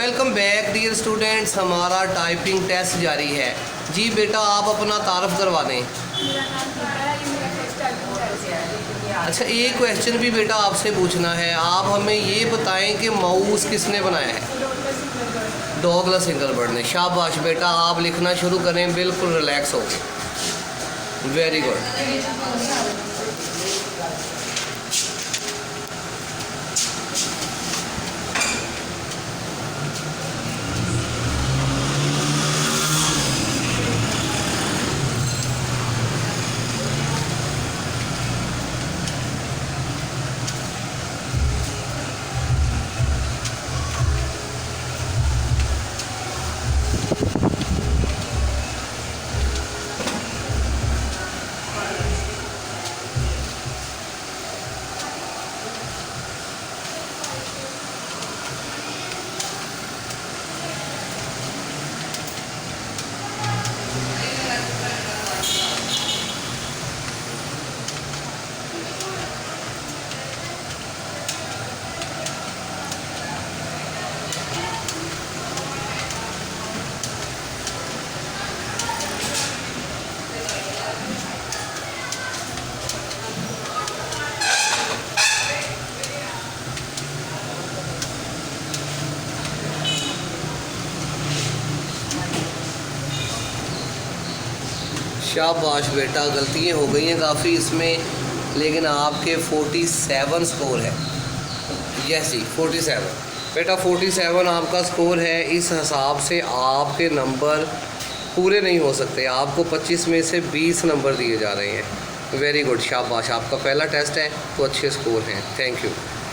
Welcome back dear students. हमारा typing test जारी है। जी बेटा आप अपना तारफ़ करवा दें। मेरा नाम गीता है, ये मेरा फर्स्ट टाइपिंग टेस्ट है। अच्छा, एक क्वेश्चन भी बेटा आपसे पूछना है। आप हमें ये बताएं कि माउस किसने बनाया है? डॉगलस इंगलबर्ट ने। शाबाश बेटा, आप लिखना शुरू करें, बिल्कुल रिलैक्स हो। Very good. शाबाश बेटा, गलतियाँ हो गई हैं काफ़ी इसमें, लेकिन आपके 47 स्कोर है। यस जी 47 बेटा, 47 आपका स्कोर है। इस हिसाब से आपके नंबर पूरे नहीं हो सकते। आपको 25 में से 20 नंबर दिए जा रहे हैं। वेरी गुड, शाबाश। आपका पहला टेस्ट है तो अच्छे स्कोर हैं। Thank you.